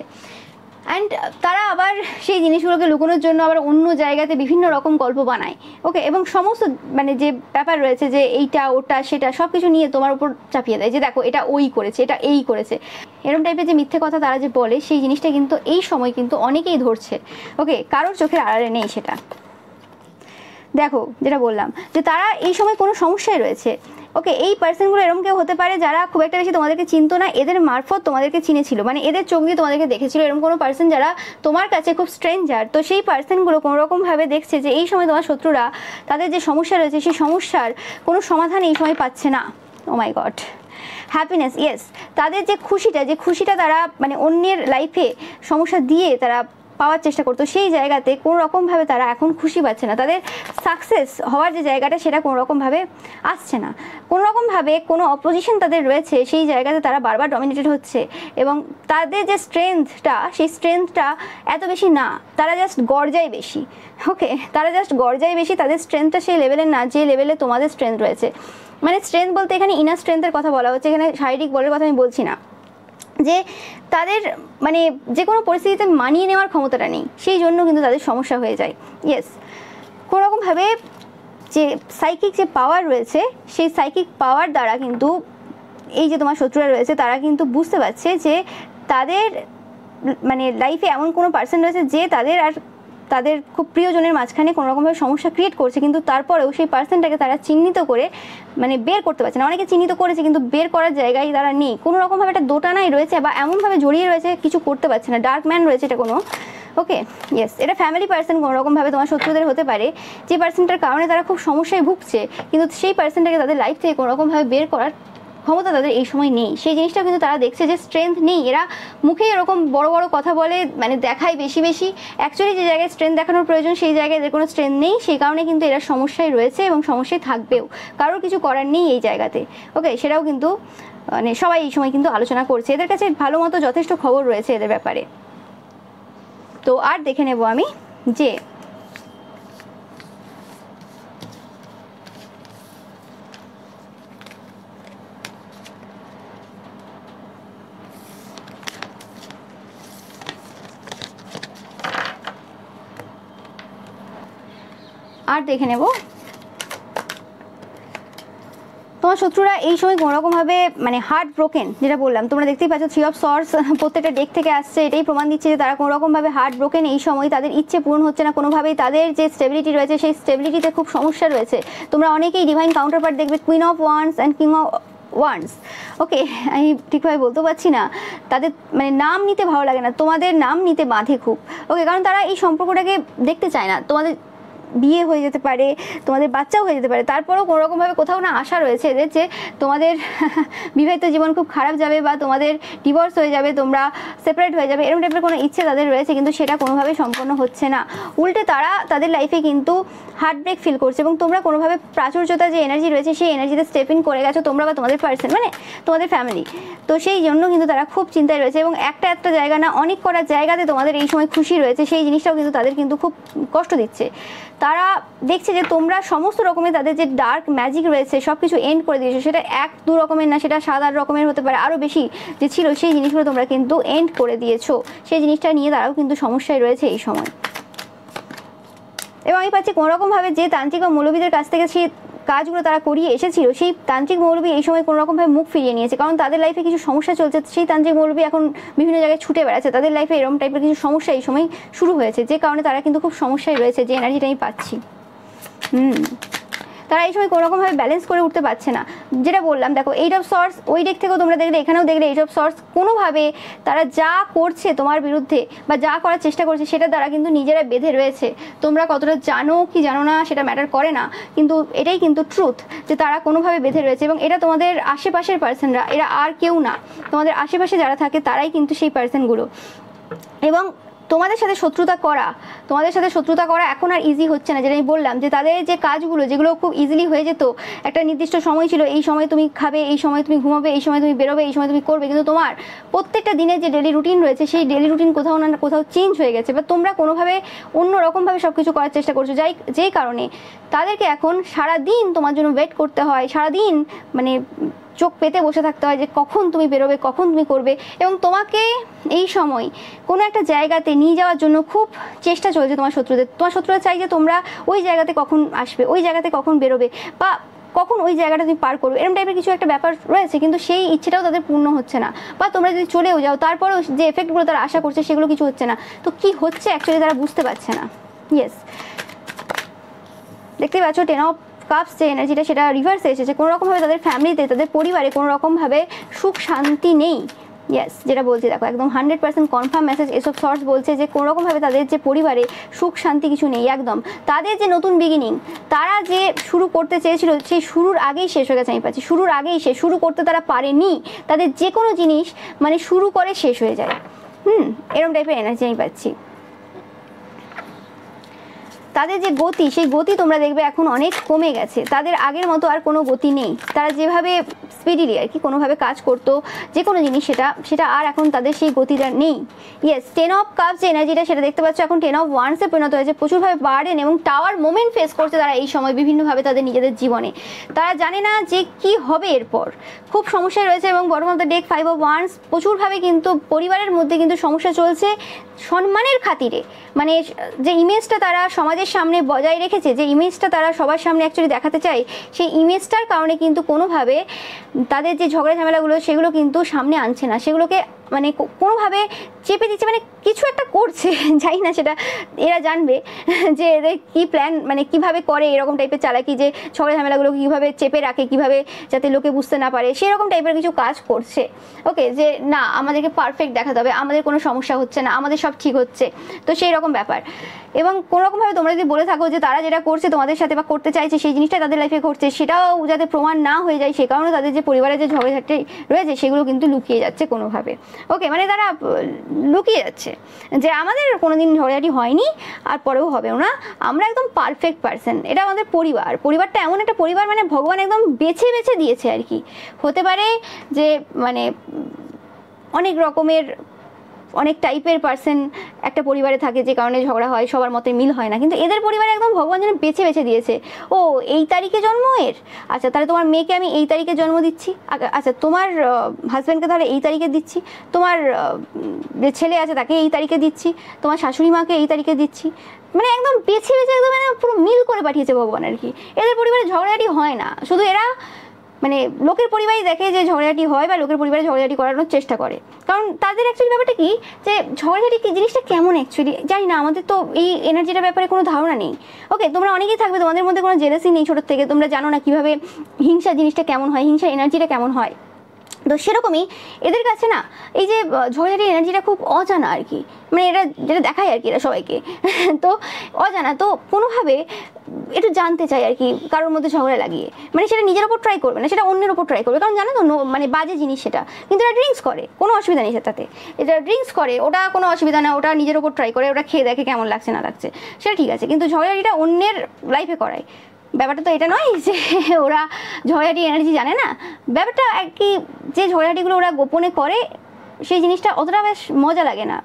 [SPEAKER 1] অ্যান্ড তারা আবার সেই জিনিসগুলোকে লুকোনোর জন্য আবার অন্য জায়গাতে বিভিন্ন রকম গল্প বানায়, ওকে, এবং সমস্ত মানে যে ব্যাপার রয়েছে যে এইটা ওটা সেটা সব কিছু নিয়ে তোমার উপর চাপিয়ে দেয়, যে দেখো এটা ওই করেছে, এটা এই করেছে, এরকম টাইপের যে মিথ্যে কথা তারা যে বলে, সেই জিনিসটা কিন্তু এই সময় কিন্তু অনেকেই ধরছে। ওকে, কারোর চোখের আড়ালে নেই সেটা। দেখো যেটা বললাম, যে তারা এই সময় কোনো সমস্যায় রয়েছে। ওকে, এই পার্সনগুলো এরকম কেউ হতে পারে যারা খুব একটা বেশি তোমাদেরকে চিনতো না, এদের মারফত তোমাদেরকে চিনেছিল, মানে এদের চোখ দিয়ে তোমাদেরকে দেখেছিল, এরকম কোনো পার্সন যারা তোমার কাছে খুব স্ট্রেঞ্জার। তো সেই পার্সনগুলো কোনোরকমভাবে দেখছে যে এই সময় তোমার শত্রুরা তাদের যে সমস্যা রয়েছে সেই সমস্যার কোনো সমাধান এই সময় পাচ্ছে না। ও মাই গড, হ্যাপিনেস, ইয়েস, তাদের যে খুশিটা তারা মানে অন্যের লাইফে সমস্যা দিয়ে তারা পাওয়ার চেষ্টা করতো, সেই জায়গাতে কোনো রকমভাবে তারা এখন খুশি পাচ্ছে না। তাদের সাকসেস হওয়ার যে জায়গাটা সেটা কোনো রকমভাবে আসছে না, কোনো রকমভাবে কোনো অপোজিশন তাদের রয়েছে, সেই জায়গাতে তারা বারবার ডমিনেটেড হচ্ছে। এবং তাদের যে স্ট্রেংথটা, সেই স্ট্রেংথটা এত বেশি না, তারা জাস্ট গর্জায় বেশি। ওকে, তারা জাস্ট গর্জায় বেশি, তাদের স্ট্রেংথটা সেই লেভেলের না যে লেভেলে তোমাদের স্ট্রেংথ রয়েছে। মানে স্ট্রেংথ বলতে এখানে ইনার স্ট্রেংথের কথা বলা হচ্ছে, এখানে শারীরিক বলের কথা আমি বলছি না, যে তাদের মানে যে কোনো পরিস্থিতিতে মানিয়ে নেওয়ার ক্ষমতাটা নেই, সেই জন্য কিন্তু তাদের সমস্যা হয়ে যায়। ইয়েস, কোনোরকমভাবে যে সাইকিক যে পাওয়ার রয়েছে, সেই সাইকিক পাওয়ার দ্বারা কিন্তু এই যে তোমার শত্রুরা রয়েছে তারা কিন্তু বুঝতে পারছে যে তাদের মানে লাইফে এমন কোনো পার্সন রয়েছে যে তাদের আর তাদের খুব প্রিয়জনের মাঝখানে কোনো রকমভাবে সমস্যা ক্রিয়েট করছে, কিন্তু তারপরেও সেই পার্সনটাকে তারা চিহ্নিত করে মানে বের করতে পারছে না। অনেকে চিহ্নিত করেছে কিন্তু বের করার জায়গায় তারা নেই, কোনো রকমভাবে একটা দোটানাই রয়েছে বা এমনভাবে জড়িয়ে রয়েছে কিছু করতে পারছে না, ডার্ক ম্যান রয়েছে এটা কোনো। ওকে, ইয়েস, এটা ফ্যামিলি পার্সন কোনো রকমভাবে তোমার শত্রুদের হতে পারে, যে পার্সনটার কারণে তারা খুব সমস্যায় ভুগছে, কিন্তু সেই পার্সনটাকে তাদের লাইফ থেকে কোনো রকমভাবে বের করার ক্ষমতা তাদের এই সময় নেই। সেই জিনিসটা কিন্তু তারা দেখছে যে স্ট্রেংথ নেই, এরা মুখে এরকম বড় বড় কথা বলে, মানে দেখায় বেশি বেশি, অ্যাকচুয়ালি যে জায়গায় স্ট্রেংথ দেখানোর প্রয়োজন সেই জায়গায় এদের কোনো স্ট্রেংথ নেই, সেই কারণে কিন্তু এরা সমস্যায় রয়েছে এবং সমস্যায় থাকবেও, কারোর কিছু করার নেই এই জায়গাতে। ওকে, সেটাও কিন্তু মানে সবাই এই সময় কিন্তু আলোচনা করছে, এদের কাছে ভালো মতো যথেষ্ট খবর রয়েছে এদের ব্যাপারে। তো আর দেখে নেব আমি যে তোমার শত্রুরা এই সময় কোনোরকমভাবে মানে হার্ট ব্রোকেন, যেটা বললাম তোমরা দেখতেই পাচ্ছ 3 অফ সর্স প্রত্যেকটা ডেক থেকে আসছে, এটাই প্রমাণ দিচ্ছে যে তারা কোনোরকমভাবে হার্ট ব্রোকেন এই সময়, তাদের ইচ্ছে পূরণ হচ্ছে না কোনোভাবেই, তাদের যে স্টেবিলিটি রয়েছে সেই স্টেবিলিটিতে খুব সমস্যা রয়েছে। তোমরা অনেকেই ডিভাইন কাউন্টার পার্ট দেখবে queen of wands and king of wands. Okay, আমি ঠিকভাবে বলতে পারছি না, তাদের মানে নাম নিতে ভালো লাগে না, তোমাদের নাম নিতে বাঁধে খুব। ওকে, কারণ তারা এই সম্পর্কটাকে দেখতে চায় না, তোমাদের বিয়ে হয়ে যেতে পারে, তোমাদের বাচ্চাও হয়ে যেতে পারে, তারপরেও কোনোরকমভাবে কোথাও না আশা রয়েছে এদের যে তোমাদের বিবাহিত জীবন খুব খারাপ যাবে বা তোমাদের ডিভোর্স হয়ে যাবে, তোমরা সেপারেট হয়ে যাবে, এরকম টাইপের কোনো ইচ্ছে তাদের রয়েছে, কিন্তু সেটা কোনোভাবেই সম্পন্ন হচ্ছে না। উল্টে তারা তাদের লাইফে কিন্তু হার্টব্রেক ফিল করছে এবং তোমরা কোনোভাবে প্রাচুর্যতা যে এনার্জি রয়েছে সেই এনার্জিতে স্টেপ ইন করে গেছো তোমরা বা তোমাদের পার্সন, মানে তোমাদের ফ্যামিলি। তো সেই জন্য কিন্তু তারা খুব চিন্তায় রয়েছে এবং একটা জায়গা না অনেক কটা জায়গাতে তোমাদের এই সময় খুশি রয়েছে, সেই জিনিসটাও কিন্তু তাদের কিন্তু খুব কষ্ট দিচ্ছে। তারা দেখছে যে তোমরা সমস্ত রকমের তাদের যে ডার্ক ম্যাজিক রয়েছে সব কিছু এন্ড করে দিয়েছো, সেটা 1-2 রকমের না, সেটা 7-8 রকমের হতে পারে, আরও বেশি যে ছিল সেই জিনিসগুলো তোমরা কিন্তু এন্ড করে দিয়েছো। সেই জিনিসটা নিয়ে তারাও কিন্তু সমস্যায় রয়েছে এই সময়। এবং আমি পাচ্ছি কোনোরকমভাবে যে তান্ত্রিক বা মৌলবীদের কাছ থেকে সেই কাজগুলো তারা করিয়ে এসেছিল, সেই তান্ত্রিক মৌলবী এই সময় কোনোরকমভাবে মুখ ফিরিয়ে নিয়েছে, কারণ তাদের লাইফে কিছু সমস্যা চলছে। সেই তান্ত্রিক মৌলবী এখন বিভিন্ন জায়গায় ছুটে বেড়াচ্ছে, তাদের লাইফে এরকম টাইপের কিছু সমস্যা এই সময় শুরু হয়েছে, যে কারণে তারা কিন্তু খুব সমস্যায় রয়েছে, যে এনার্জিটা আমি পাচ্ছি। তারা এই সময় কোনোরকমভাবে ব্যালেন্স করে উঠতে পারছে না। যেটা বললাম দেখো 8 অফ সর্স, ওই দিক থেকেও তোমরা দেখলে, এখানেও দেখলে 8 অফ সর্স, কোনোভাবে তারা যা করছে তোমার বিরুদ্ধে বা যা করার চেষ্টা করছে সেটা দ্বারা কিন্তু নিজেরা বেঁধে রয়েছে। তোমরা কতটা জানো কি জানো না সেটা ম্যাটার করে না, কিন্তু এটাই কিন্তু ট্রুথ যে তারা কোনোভাবে বেঁধে রয়েছে। এবং এটা তোমাদের আশেপাশের পার্সনরা, এরা আর কেউ না, তোমাদের আশেপাশে যারা থাকে তারাই কিন্তু সেই পার্সনগুলো। এবং তোমাদের সাথে শত্রুতা করা এখন আর ইজি হচ্ছে না। যেটা আমি বললাম যে তাদের যে কাজগুলো যেগুলো খুব ইজিলি হয়ে যেত, একটা নির্দিষ্ট সময় ছিল, এই সময় তুমি খাবে, এই সময় তুমি ঘুমাবে, এই সময় তুমি বেরোবে, এই সময় তুমি করবে, কিন্তু তোমার প্রত্যেকটা দিনের যে ডেলি রুটিন রয়েছে সেই ডেলি রুটিন কোথাও না কোথাও চেঞ্জ হয়ে গেছে, বা তোমরা কোনোভাবে অন্যরকমভাবে সব কিছু করার চেষ্টা করছো, যেই কারণে তাদেরকে এখন সারাদিন তোমার জন্য ওয়েট করতে হয়, সারাদিন মানে চোখ পেতে বসে থাকতে হয় যে কখন তুমি বেরোবে, কখন তুমি করবে। এবং তোমাকে এই সময় কোনো একটা জায়গাতে নিয়ে যাওয়ার জন্য খুব চেষ্টা চলছে তোমার শত্রুরা চাই যে তোমরা ওই জায়গাতে কখন আসবে, ওই জায়গাতে কখন বেরোবে, বা কখন ওই জায়গাটা তুমি পার করবে, এরকম টাইপের কিছু একটা ব্যাপার রয়েছে, কিন্তু সেই ইচ্ছেটাও তাদের পূর্ণ হচ্ছে না। বা তোমরা যদি চলেও যাও তারপরেও যে এফেক্টগুলো তারা আশা করছে সেগুলো কিছু হচ্ছে না। তো কি হচ্ছে অ্যাকচুয়ালি তারা বুঝতে পারছে না। ইয়েস, দেখতেই পাচ্ছ 10 অফ কাপস যে এনার্জিটা সেটা রিভার্সে এসেছে। কোনোরকমভাবে তাদের ফ্যামিলিতে, তাদের পরিবারে কোনোরকমভাবে সুখ শান্তি নেই। ইয়েস, যেটা বলছি দেখো একদম 100% কনফার্ম মেসেজ এসব সর্স বলছে যে কোনোরকমভাবে তাদের যে পরিবারে সুখ শান্তি কিছু নেই একদম। তাদের যে নতুন বিগিনিং তারা যে শুরু করতে চেয়েছিল সেই শুরুর আগেই শেষ হয়ে গেছে। আমি পাচ্ছি শুরুর আগেই শেষ, শুরু করতে তারা পারেনি। তাদের যে কোনো জিনিস মানে শুরু করে শেষ হয়ে যায়। এরকম টাইপের এনার্জি আমি পাচ্ছি। তাদের যে গতি, সেই গতি তোমরা দেখবে এখন অনেক কমে গেছে, তাদের আগের মতো আর কোনো গতি নেই। তারা যেভাবে স্পিডিলি আর কি কোনোভাবে কাজ করতো যে কোনো জিনিস, সেটা আর এখন তাদের সেই গতিটা নেই। ইয়েস, 10 অফ কাপস যে এনার্জিটা সেটা দেখতে পাচ্ছ এখন 10 অফ ওয়ান্সে পরিণত হয়েছে। প্রচুরভাবে বার্ডেন এবং টাওয়ার মোমেন্ট ফেস করছে তারা এই সময় বিভিন্নভাবে তাদের নিজেদের জীবনে। তারা জানে না যে কি হবে এরপর, খুব সমস্যায় রয়েছে। এবং bottom of the deck 5 of wands, প্রচুরভাবে কিন্তু পরিবারের মধ্যে কিন্তু সমস্যা চলছে সম্মানের খাতিরে। মানে যে ইমেজটা তারা সমাজের সামনে বজায় রেখেছে, যে ইমেজটা তারা সবার সামনে অ্যাকচুয়ালি দেখাতে চায়, সেই ইমেজটার কারণে কিন্তু কোনোভাবে তাদের যে ঝগড়া ঝামেলাগুলো সেগুলো কিন্তু সামনে আনছে না, সেগুলোকে মানে কোনোভাবে চেপে দিচ্ছে, মানে কিছু একটা করছে জানি না, সেটা এরা জানবে যে এদের কী প্ল্যান, মানে কিভাবে করে এরকম টাইপের চালাকি, যে ঝগড়া ঝামেলাগুলোকে কীভাবে চেপে রাখে, কীভাবে যাতে লোকে বুঝতে না পারে, সেরকম টাইপের কিছু কাজ করছে। ওকে, যে না আমাদেরকে পারফেক্ট দেখাতে হবে, আমাদের কোনো সমস্যা হচ্ছে না, আমাদের সব ঠিক হচ্ছে, তো সেই রকম ব্যাপার। এবং কোনোরকমভাবে তোমরা যদি বলে থাকো যে তারা যেটা করছে তোমাদের সাথে বা করতে চাইছে সেই জিনিসটা তাদের লাইফে ঘটছে, সেটাও যাতে প্রমাণ না হয়ে যায়, সে কারণে তাদের যে পরিবারের যে ঝগড়াঝাটি রয়েছে সেগুলো কিন্তু লুকিয়ে যাচ্ছে কোনোভাবে। ওকে, মানে তারা লুকিয়ে যাচ্ছে যে আমাদের কোনোদিন ঝগড়াঝাটি হয়নি আর পরেও হবেও না, আমরা একদম পারফেক্ট পার্সন, এটা আমাদের পরিবারটা এমন একটা পরিবার মানে ভগবান একদম বেছে বেছে দিয়েছে আর কি। হতে পারে যে মানে অনেক রকমের অনেক টাইপের পার্সন একটা পরিবারে থাকে, যে কারণে ঝগড়া হয়, সবার মতে মিল হয় না, কিন্তু এদের পরিবারে একদম ভগবান যেন বেছে বেছে দিয়েছে। ও এই তারিখে জন্ম এর, আচ্ছা তাহলে তোমার মেয়েকে আমি এই তারিখে জন্ম দিচ্ছি, আচ্ছা তোমার হাজব্যান্ডকে তাহলে এই তারিখে দিচ্ছি, তোমার যে ছেলে আছে তাকে এই তারিখে দিচ্ছি, তোমার শাশুড়ি মাকে এই তারিখে দিচ্ছি, মানে একদম বেছে বেছে একদম মানে পুরো মিল করে পাঠিয়েছে ভগবান আর কি। এদের পরিবারে ঝগড়াঝাটি হয় না, শুধু এরা মানে লোকের পরিবারই দেখে যে ঝগড়াঝাটি হয় বা লোকের পরিবারে ঝগড়াঝাটি করানোর চেষ্টা করে, কারণ তাদের অ্যাকচুয়ালি ব্যাপারটা কি যে ঝগড়াঝাটি কি জিনিসটা কেমন অ্যাকচুয়ালি জানি না, আমাদের তো এই এনার্জিটার ব্যাপারে কোনো ধারণা নেই। ওকে, তোমরা অনেকেই থাকবে তোমাদের মধ্যে কোনো জেলাসি নেই ছোটোর থেকে, তোমরা জানো না কীভাবে হিংসা জিনিসটা কেমন হয়, হিংসা এনার্জিটা কেমন হয়। তো সেরকমই এদের কাছে না এই যে ঝগড়াঝাটির এনার্জিটা খুব অজানা আর কি, মানে এরা যেটা দেখায় আর কি এরা সবাইকে তো অজানা, তো কোনোভাবে একটু জানতে চাই আর কি কারোর মধ্যে ঝগড়া লাগিয়ে, মানে সেটা নিজের ওপর ট্রাই করবে না, সেটা অন্যের ওপর ট্রাই করবে, কারণ জানো তো মানে বাজে জিনিস সেটা, কিন্তু এরা ড্রিঙ্কস করে, কোনো অসুবিধা নেই সেটাতে, এটা ড্রিঙ্কস করে ওটা কোনো অসুবিধা না, ওটা নিজের ওপর ট্রাই করে, ওটা খেয়ে দেখে কেমন লাগছে না লাগছে সেটা ঠিক আছে, কিন্তু ঝগড়াঝাটিটা অন্যের লাইফে করায়। ব্যাপারটা তো এটা নয় যে ওরা ঝগড়াঝাটি এনার্জি জানে না, ব্যাপারটা আর কি যে ঝগড়াঝাটিগুলো ওরা গোপনে করে সেই জিনিসটা অতটা বেশ মজা লাগে না,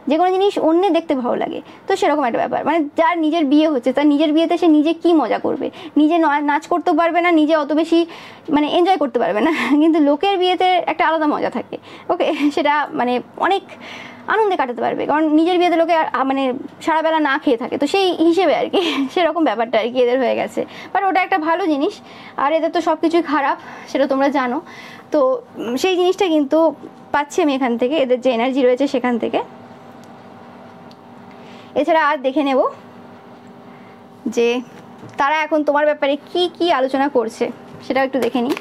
[SPEAKER 1] যে কোনো জিনিস অন্যের দেখতে ভালো লাগে। তো সেরকম একটা ব্যাপার, মানে যার নিজের বিয়ে হচ্ছে তার নিজের বিয়েতে সে নিজে কি মজা করবে, নিজে নাচ করতে পারবে না, নিজে অত বেশি মানে এনজয় করতে পারবে না, কিন্তু লোকের বিয়েতে একটা আলাদা মজা থাকে। ওকে, সেটা মানে অনেক আনন্দে কাটাতে পারবে, কারণ নিজের বিয়েতে লোকে মানে সারাবেলা না খেয়ে থাকে, তো সেই হিসেবে আর কি সেরকম ব্যাপারটা আর কি এদের হয়ে গেছে। বাট ওটা একটা ভালো জিনিস, আর এদের তো সব কিছুই খারাপ সেটা তোমরা জানো, তো সেই জিনিসটা কিন্তু পাচ্ছি আমি এখান থেকে, এদের যে এনার্জি রয়েছে সেখান থেকে। এছাড়া আর দেখে নেব যে তারা এখন তোমার ব্যাপারে কি কি আলোচনা করছে সেটাও একটু দেখে নিই।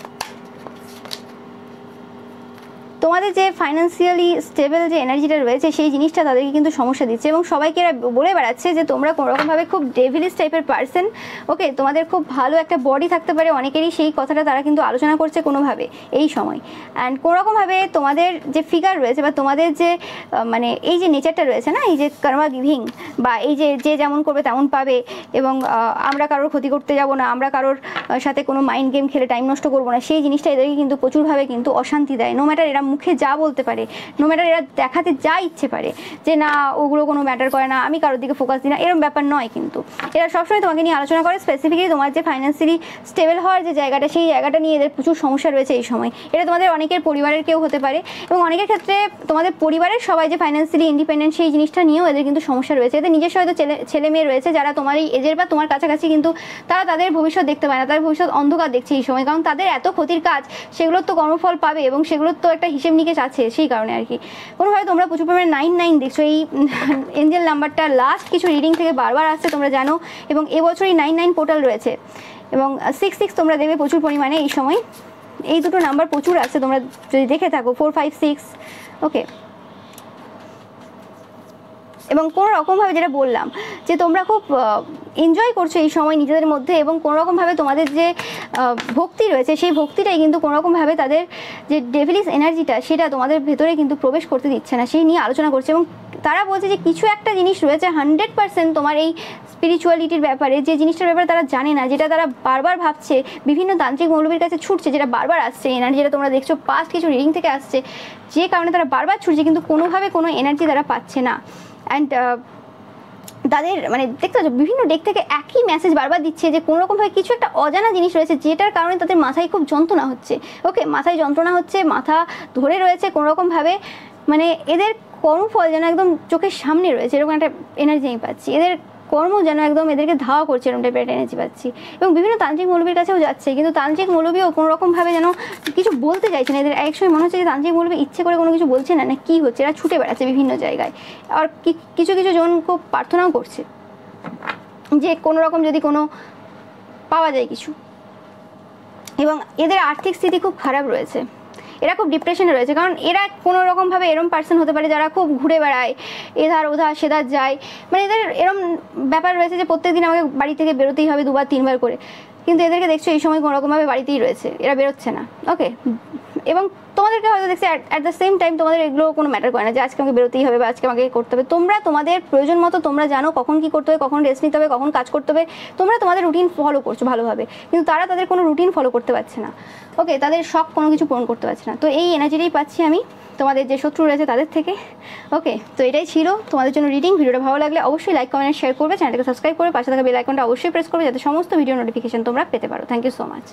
[SPEAKER 1] তোমাদের যে ফাইন্যান্সিয়ালি স্টেবল যে এনার্জিটা রয়েছে সেই জিনিসটা তাদেরকে কিন্তু সমস্যা দিচ্ছে, এবং সবাইকে এরা বলে বেড়াচ্ছে যে তোমরা কোনোরকমভাবে খুব ডেভিলিশ টাইপের পার্সন। ওকে, তোমাদের খুব ভালো একটা বডি থাকতে পারে অনেকেরই, সেই কথাটা তারা কিন্তু আলোচনা করছে কোনোভাবে এই সময়। অ্যান্ড কোনোরকমভাবে তোমাদের যে ফিগার রয়েছে বা তোমাদের যে মানে এই যে নেচারটা রয়েছে না, এই যে কার্মা গিভিং বা এই যে যে যেমন করবে তেমন পাবে, এবং আমরা কারোর ক্ষতি করতে যাব না, আমরা কারোর সাথে কোনো মাইন্ড গেম খেলে টাইম নষ্ট করবো না, সেই জিনিসটা এদেরকে কিন্তু প্রচুরভাবে কিন্তু অশান্তি দেয়। নো ম্যাটার এরা মুখে যা বলতে পারে, নো ম্যাটার এরা দেখাতে যা ইচ্ছে পারে যে না ওগুলো কোনো ম্যাটার করে না, আমি কারোর দিকে ফোকাস দিই না, এরকম ব্যাপার নয়। কিন্তু এরা সবসময় তোমাকে নিয়ে আলোচনা করে, স্পেসিফিকলি তোমার যে ফাইন্যান্সিয়ালি স্টেবল হওয়ার যে জায়গাটা, সেই জায়গাটা নিয়ে এদের প্রচুর সমস্যা রয়েছে এই সময়। এটা তোমাদের অনেকের পরিবারের কেউ হতে পারে, এবং অনেকের ক্ষেত্রে তোমাদের পরিবারের সবাই যে ফাইন্যান্সিয়ালি ইন্ডিপেন্ডেন্ট সেই জিনিসটা নিয়েও এদের কিন্তু সমস্যা রয়েছে। এদের নিজস্ব হয়তো ছেলে মেয়ে রয়েছে যারা তোমার এই এজের বা তোমার কাছাকাছি, কিন্তু তারা তাদের ভবিষ্যৎ দেখতে পায় না, তাদের ভবিষ্যৎ অন্ধকার দেখছে এই সময়, কারণ তাদের এত ক্ষতির কাজ, সেগুলোর তো কর্মফল পাবে এবং সেগুলোর তো একটা হিসেব নিকেশ আছে, সেই কারণে আর কি। কোনোভাবে তোমরা প্রচুর পরিমাণে 99 দেখছো, এই এঞ্জেল নাম্বারটা লাস্ট কিছু রিডিং থেকে বারবার আসছে তোমরা জানো, এবং এবছরই 99 পোর্টাল রয়েছে, এবং 66 তোমরা দেবে প্রচুর পরিমাণে এই সময়। এই দুটো নাম্বার প্রচুর আসছে তোমরা যদি দেখে থাকো, 4, 5, 6। ওকে, এবং কোনো রকমভাবে যেটা বললাম যে তোমরা খুব এনজয় করছো এই সময় নিজেদের মধ্যে, এবং কোনোরকমভাবে তোমাদের যে ভক্তি রয়েছে সেই ভক্তিটাই কিন্তু কোনোরকমভাবে তাদের যে ডেভিলিশ এনার্জিটা সেটা তোমাদের ভেতরে কিন্তু প্রবেশ করতে দিচ্ছে না, সেই নিয়ে আলোচনা করছে। এবং তারা বলছে যে কিছু একটা জিনিস রয়েছে 100% তোমার এই স্পিরিচুয়ালিটির ব্যাপারে, যে জিনিসটার ব্যাপারে তারা জানে না, যেটা তারা বারবার ভাবছে, বিভিন্ন তান্ত্রিক মৌলবীর কাছে ছুটছে, যেটা বারবার আসছে এনার্জি, যেটা তোমরা দেখছো পাস্ট কিছু রিডিং থেকে আসছে, যে কারণে তারা বারবার ছুটছে, কিন্তু কোনোভাবে কোনো এনার্জি তারা পাচ্ছে না। অ্যান্ড তাদের মানে দেখতে পাচ্ছ বিভিন্ন ডেক থেকে একই মেসেজ বারবার দিচ্ছে যে কোনোরকমভাবে কিছু একটা অজানা জিনিস রয়েছে, যেটার কারণে তাদের মাথায় খুব যন্ত্রণা হচ্ছে। ওকে, মাথায় যন্ত্রণা হচ্ছে, মাথা ধরে রয়েছে কোনোরকমভাবে, মানে এদের কর্মফল যেন একদম চোখের সামনে রয়েছে, এরকম একটা এনার্জি আমি পাচ্ছি। এদের কর্ম যেন একদম এদেরকে ধাওয়া করছে, এরকম টাইপের এনার্জি পাচ্ছি। এবং বিভিন্ন তান্ত্রিক মৌলবীর কাছেও যাচ্ছে, কিন্তু তান্ত্রিক মৌলবীও কোনোরকমভাবে যেন কিছু বলতে চাইছে না। এদের একসময় মনে হচ্ছে যে তান্ত্রিক মৌলবী ইচ্ছে করে কোনো কিছু বলছে না, না কী হচ্ছে, এরা ছুটে বেড়াচ্ছে বিভিন্ন জায়গায়। আর কিছু কিছু জন খুব প্রার্থনাও করছে যে কোনোরকম যদি কোনো পাওয়া যায় কিছু। এবং এদের আর্থিক স্থিতি খুব খারাপ রয়েছে, এরা খুব ডিপ্রেশনে রয়েছে, কারণ এরা কোনো রকমভাবে এরম পার্সন হতে পারে যারা খুব ঘুরে বেড়ায়, এধার ওধার সেধার যায়, মানে এদের এরম ব্যাপার রয়েছে যে প্রত্যেক দিন আমাকে বাড়ি থেকে বেরোতেই হবে 2 বার 3 বার করে, কিন্তু এদেরকে দেখছো এই সময় কোনোরকমভাবে বাড়িতেই রয়েছে, এরা বেরোচ্ছে না। ওকে, এবং তোমাদেরকে হয়তো দেখছি অ্যাট দ্য সেম টাইম তোমাদের এগুলো কোনো ম্যাটার করে না যে আজকে আমাকে বেরোতেই হবে বা আজকে আমাকে করতে হবে। তোমরা তোমাদের প্রয়োজন মতো তোমরা জানো কখন কী করতে হবে, কখন রেস্ট নিতে হবে, কখন কাজ করতে হবে, তোমরা তোমাদের রুটিন ফলো করছো ভালোভাবে, কিন্তু তারা তাদের কোনো রুটিন ফলো করতে পারছে না। ওকে, তাদের শখ কোনো কিছু পূরণ করতে পারছে না। তো এই এনার্জিটাই পাচ্ছি আমি তোমাদের যে শত্রু রয়েছে তাদের থেকে। ওকে, তো এটাই ছিল তোমাদের জন্য রিডিং। ভিডিওটা ভালো লাগলে অবশ্যই লাইক, কমেন্ট, শেয়ার করবে, চ্যানেলটাকে সাবস্ক্রাইব করে পাশে থাকা বেল আইকনটা অবশ্যই প্রেস করবে, যাতে সমস্ত ভিডিও নোটিফিকেশন তোমরা পেতে পারো। Thank you so much.